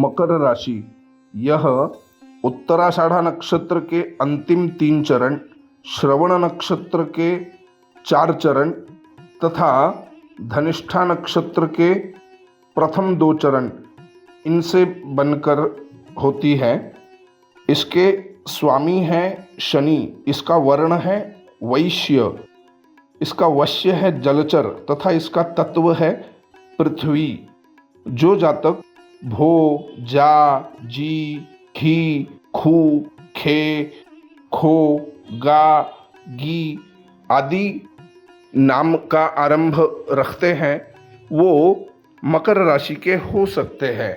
मकर राशि, यह उत्तराषाढ़ा नक्षत्र के अंतिम 3 चरण, श्रवण नक्षत्र के 4 चरण तथा धनिष्ठा नक्षत्र के प्रथम 2 चरण इनसे बनकर होती है। इसके स्वामी हैं शनि, इसका वर्ण है वैश्य, इसका वश्य है जलचर तथा इसका तत्व है पृथ्वी। जो जातक भो, जा, जी, घी, खू, खे, खो, गा, गी आदि नाम का आरंभ रखते हैं वो मकर राशि के हो सकते हैं।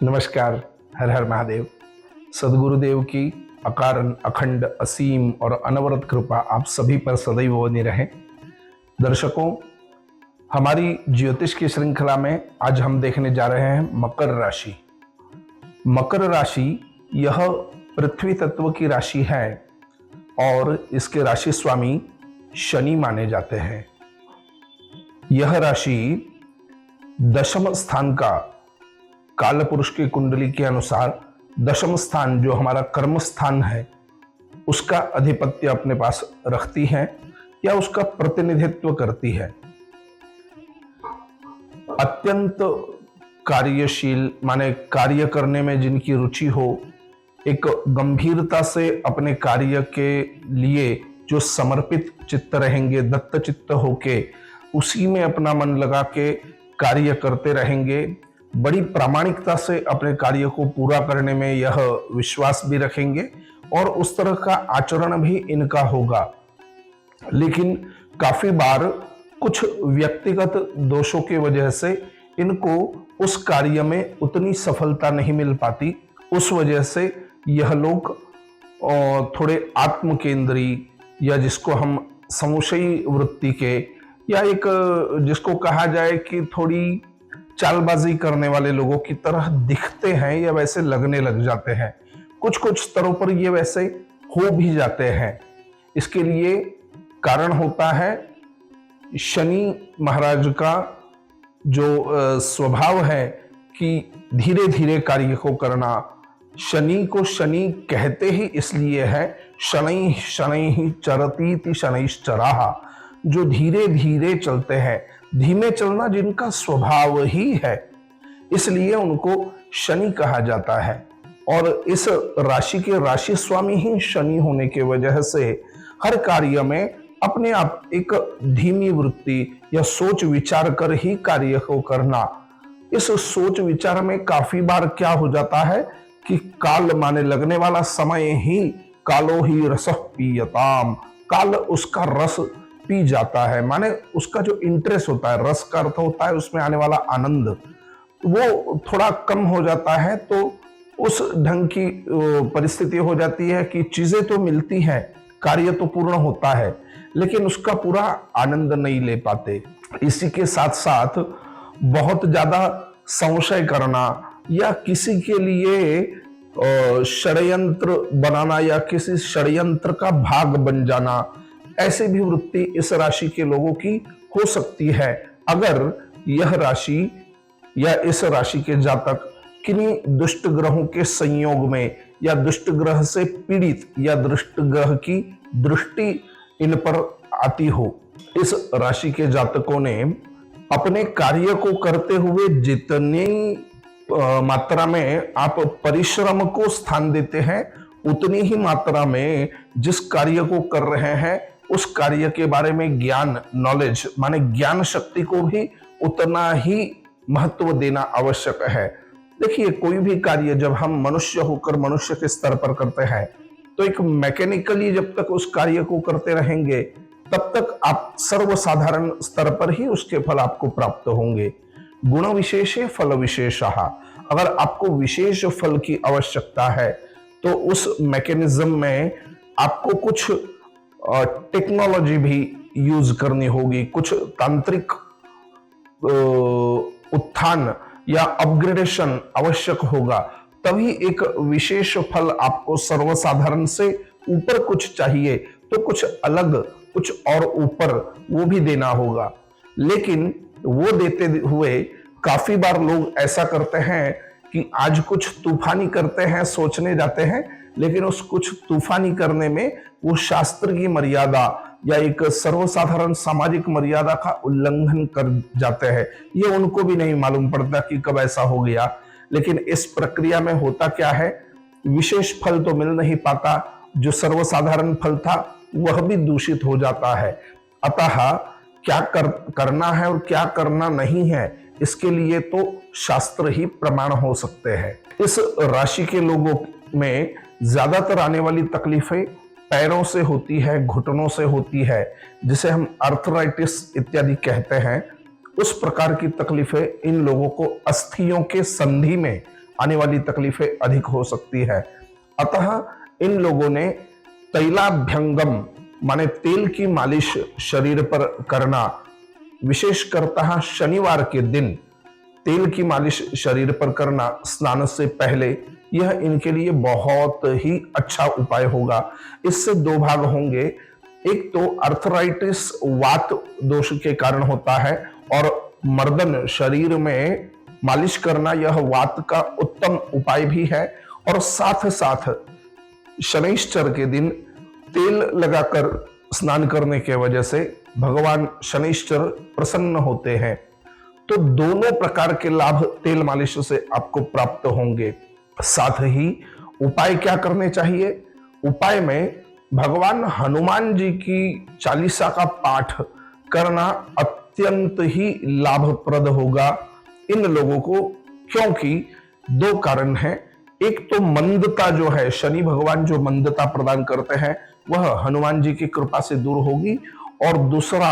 नमस्कार, हर हर महादेव। सद्गुरुदेव की अकारण अखंड असीम और अनवरत कृपा आप सभी पर सदैव बनी रहे। दर्शकों, हमारी ज्योतिष की श्रृंखला में आज हम देखने जा रहे हैं मकर राशि। मकर राशि यह पृथ्वी तत्व की राशि है और इसके राशि स्वामी शनि माने जाते हैं। यह राशि दशम स्थान का, काल पुरुष की कुंडली के अनुसार दशम स्थान जो हमारा कर्म स्थान है उसका अधिपत्य अपने पास रखती है या उसका प्रतिनिधित्व करती है। अत्यंत कार्यशील, माने कार्य करने में जिनकी रुचि हो, एक गंभीरता से अपने कार्य के लिए जो समर्पित चित्त रहेंगे, दत्त चित्त होके उसी में अपना मन लगा के कार्य करते रहेंगे, बड़ी प्रामाणिकता से अपने कार्य को पूरा करने में यह विश्वास भी रखेंगे और उस तरह का आचरण भी इनका होगा। लेकिन काफी बार कुछ व्यक्तिगत दोषों की वजह से इनको उस कार्य में उतनी सफलता नहीं मिल पाती। उस वजह से यह लोग थोड़े आत्म केंद्री या जिसको हम संशयी वृत्ति के या एक जिसको कहा जाए कि थोड़ी चालबाजी करने वाले लोगों की तरह दिखते हैं या वैसे लगने लग जाते हैं। कुछ कुछ स्तरों पर ये वैसे हो भी जाते हैं। इसके लिए कारण होता है शनि महाराज का जो स्वभाव है कि धीरे धीरे कार्य को करना। शनि को शनि कहते ही इसलिए है, शनै शनैः चरतीति शनैश्चराः, जो धीरे धीरे चलते हैं। धीमे चलना जिनका स्वभाव ही है, इसलिए उनको शनि कहा जाता है। और इस राशि के राशि स्वामी ही शनि होने के वजह से हर कार्य में अपने आप एक धीमी वृत्ति या सोच विचार कर ही कार्य को करना। इस सोच विचार में काफी बार क्या हो जाता है कि काल माने लगने वाला समय ही कालो ही रसः पीयताम, काल उसका रस पी जाता है। माने उसका जो इंटरेस्ट होता है, रस का अर्थ होता है उसमें आने वाला आनंद, वो थोड़ा कम हो जाता है। तो उस ढंग की परिस्थिति हो जाती है कि चीजें तो मिलती हैं, कार्य तो पूर्ण होता है, लेकिन उसका पूरा आनंद नहीं ले पाते। इसी के साथ साथ बहुत ज्यादा संशय करना या किसी के लिए षड्यंत्र बनाना या किसी षड्यंत्र का भाग बन जाना, ऐसे भी वृत्ति इस राशि के लोगों की हो सकती है अगर यह राशि या इस राशि के जातक किन्हीं दुष्ट ग्रहों के संयोग में या दुष्ट ग्रह से पीड़ित या दुष्ट ग्रह की दृष्टि इन पर आती हो। इस राशि के जातकों ने अपने कार्य को करते हुए जितनी मात्रा में आप परिश्रम को स्थान देते हैं, उतनी ही मात्रा में जिस कार्य को कर रहे हैं उस कार्य के बारे में ज्ञान, नॉलेज माने ज्ञान शक्ति को भी उतना ही महत्व देना आवश्यक है। देखिए, कोई भी कार्य जब हम मनुष्य होकर मनुष्य के स्तर पर करते हैं तो एक मैकेनिकली जब तक उस कार्य को करते रहेंगे तब तक आप सर्वसाधारण स्तर पर ही उसके फल आपको प्राप्त होंगे। गुण विशेषे फल विशेषः, अगर आपको विशेष फल की आवश्यकता है तो उस मैकेनिज्म में आपको कुछ टेक्नोलॉजी भी यूज करनी होगी, कुछ तांत्रिक उत्थान या अपग्रेडेशन आवश्यक होगा, तभी एक विशेष फल आपको सर्वसाधारण से ऊपर कुछ चाहिए तो कुछ अलग, कुछ और ऊपर वो भी देना होगा। लेकिन वो देते हुए काफी बार लोग ऐसा करते हैं कि आज कुछ तूफानी करते हैं, सोचने जाते हैं, लेकिन उस कुछ तूफानी करने में वो शास्त्र की मर्यादा या एक सर्वसाधारण सामाजिक मर्यादा का उल्लंघन कर जाते हैं। ये उनको भी नहीं मालूम पड़ता कि कब ऐसा हो गया। लेकिन इस प्रक्रिया में होता क्या है, विशेष फल तो मिल नहीं पाता, जो सर्वसाधारण फल था वह भी दूषित हो जाता है। अतः क्या करना है और क्या करना नहीं है, इसके लिए तो शास्त्र ही प्रमाण हो सकते हैं। इस राशि के लोगों में ज्यादातर आने वाली तकलीफें पैरों से होती है, घुटनों से होती है, जिसे हम आर्थराइटिस इत्यादि कहते हैं। उस प्रकार की तकलीफें इन लोगों को अस्थियों के संधि में आने वाली तकलीफें अधिक हो सकती है। अतः इन लोगों ने तैलाभ्यंगम माने तेल की मालिश शरीर पर करना, विशेषकर शनिवार के दिन तेल की मालिश शरीर पर करना स्नान से पहले, यह इनके लिए बहुत ही अच्छा उपाय होगा। इससे दो भाग होंगे, एक तो अर्थराइटिस वात दोष के कारण होता है और मर्दन शरीर में मालिश करना यह वात का उत्तम उपाय भी है, और साथ साथ शनिश्चर के दिन तेल लगाकर स्नान करने के वजह से भगवान शनिश्चर प्रसन्न होते हैं। तो दोनों प्रकार के लाभ तेल मालिश से आपको प्राप्त होंगे। साथ ही उपाय क्या करने चाहिए, उपाय में भगवान हनुमान जी की चालीसा का पाठ करना अत्यंत ही लाभप्रद होगा इन लोगों को, क्योंकि दो कारण हैं। एक तो मंदता जो है, शनि भगवान जो मंदता प्रदान करते हैं वह हनुमान जी की कृपा से दूर होगी, और दूसरा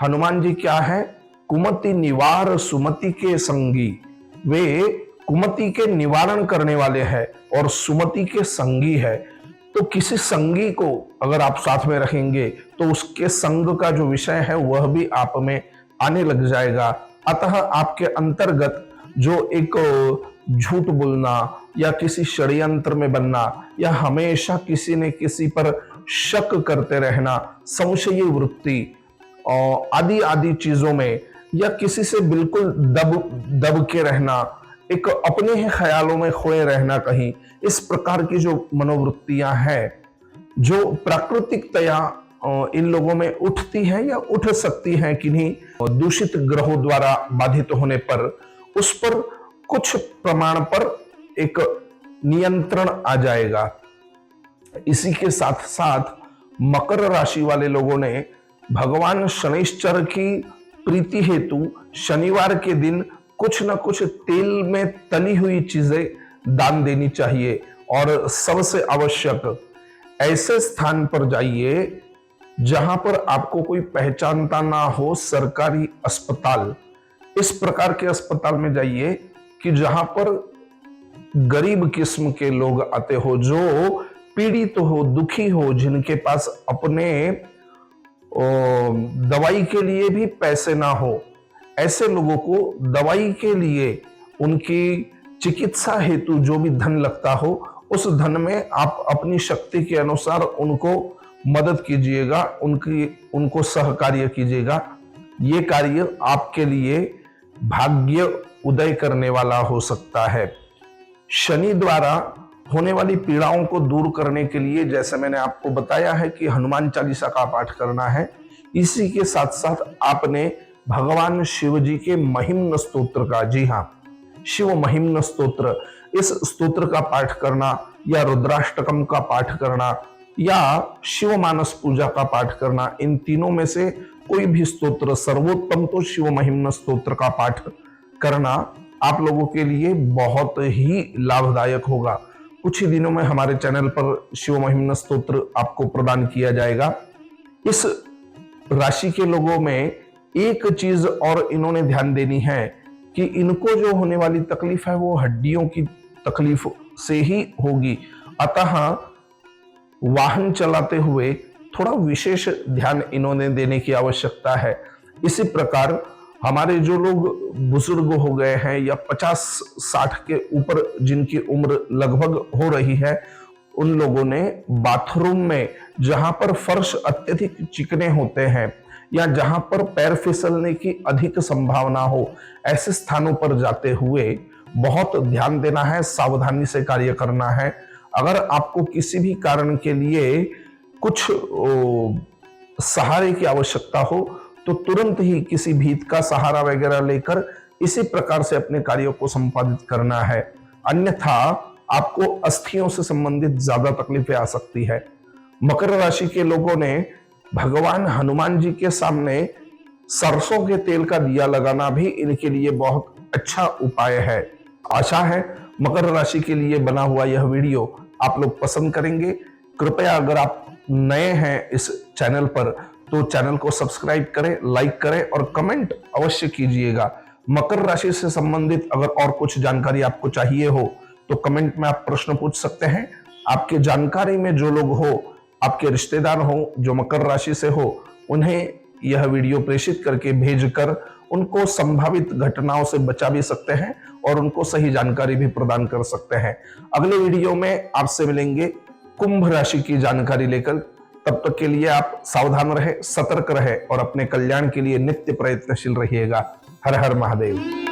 हनुमान जी क्या है, कुमति निवार सुमति के संगी, वे कुमति के निवारण करने वाले हैं और सुमति के संगी है। तो किसी संगी को अगर आप साथ में रखेंगे तो उसके संग का जो विषय है वह भी आप में आने लग जाएगा। अतः आपके अंतर्गत जो एक झूठ बोलना या किसी षड्यंत्र में बनना या हमेशा किसी न किसी पर शक करते रहना, संशयी वृत्ति आदि आदि चीजों में, या किसी से बिल्कुल दब के रहना, एक अपने ही ख्यालों में खोए रहना कहीं, इस प्रकार की जो मनोवृत्तियां हैं जो प्राकृतिकतया इन लोगों में उठती हैं या उठ सकती हैं किन्हीं दूषित ग्रहों द्वारा बाधित होने पर, उस पर कुछ प्रमाण पर एक नियंत्रण आ जाएगा। इसी के साथ साथ मकर राशि वाले लोगों ने भगवान शनिश्चर की प्रीति हेतु शनिवार के दिन कुछ न कुछ तेल में तली हुई चीजें दान देनी चाहिए, और सबसे आवश्यक ऐसे स्थान पर जाइए जहां पर आपको कोई पहचानता ना हो, सरकारी अस्पताल, इस प्रकार के अस्पताल में जाइए कि जहां पर गरीब किस्म के लोग आते हो, जो पीड़ित हो, दुखी हो, जिनके पास अपने दवाई के लिए भी पैसे ना हो, ऐसे लोगों को दवाई के लिए उनकी चिकित्सा हेतु जो भी धन लगता हो, उस धन में आप अपनी शक्ति के अनुसार उनको मदद कीजिएगा, उनको सहकार्य कीजिएगा। ये कार्य आपके लिए भाग्य उदय करने वाला हो सकता है। शनि द्वारा होने वाली पीड़ाओं को दूर करने के लिए, जैसे मैंने आपको बताया है कि हनुमान चालीसा का पाठ करना है, इसी के साथ साथ आपने भगवान शिव जी के महिम्न स्तोत्र का, जी हाँ, शिव महिम्न स्तोत्र, इस स्तोत्र का पाठ करना या रुद्राष्टकम का पाठ करना या शिव मानस पूजा का पाठ करना, इन तीनों में से कोई भी स्तोत्र, सर्वोत्तम तो शिव महिम्न स्तोत्र का पाठ करना आप लोगों के लिए बहुत ही लाभदायक होगा। कुछ ही दिनों में हमारे चैनल पर शिव महिम्न स्तोत्र आपको प्रदान किया जाएगा। इस राशि के लोगों में एक चीज और इन्होंने ध्यान देनी है कि इनको जो होने वाली तकलीफ है वो हड्डियों की तकलीफ से ही होगी। अतः वाहन चलाते हुए थोड़ा विशेष ध्यान इन्होंने देने की आवश्यकता है। इसी प्रकार हमारे जो लोग बुजुर्ग हो गए हैं या 50-60 के ऊपर जिनकी उम्र लगभग हो रही है, उन लोगों ने बाथरूम में जहां पर फर्श अत्यधिक चिकने होते हैं या जहां पर पैर फिसलने की अधिक संभावना हो, ऐसे स्थानों पर जाते हुए बहुत ध्यान देना है, सावधानी से कार्य करना है। अगर आपको किसी भी कारण के लिए कुछ सहारे की आवश्यकता हो तो तुरंत ही किसी भीत का सहारा वगैरह लेकर इसी प्रकार से अपने कार्यों को संपादित करना है, अन्यथा आपको अस्थियों से संबंधित ज्यादा तकलीफें आ सकती है। मकर राशि के लोगों ने भगवान हनुमान जी के सामने सरसों के तेल का दिया लगाना भी इनके लिए बहुत अच्छा उपाय है। आशा है मकर राशि के लिए बना हुआ यह वीडियो आप लोग पसंद करेंगे। कृपया अगर आप नए हैं इस चैनल पर तो चैनल को सब्सक्राइब करें, लाइक करें और कमेंट अवश्य कीजिएगा। मकर राशि से संबंधित अगर और कुछ जानकारी आपको चाहिए हो तो कमेंट में आप प्रश्न पूछ सकते हैं। आपके जानकारी में जो लोग हो, आपके रिश्तेदार हो जो मकर राशि से हो, उन्हें यह वीडियो प्रेषित करके भेजकर उनको संभावित घटनाओं से बचा भी सकते हैं और उनको सही जानकारी भी प्रदान कर सकते हैं। अगले वीडियो में आपसे मिलेंगे कुंभ राशि की जानकारी लेकर। तब तक के लिए आप सावधान रहे, सतर्क रहे और अपने कल्याण के लिए नित्य प्रयत्नशील रहिएगा। हर हर महादेव।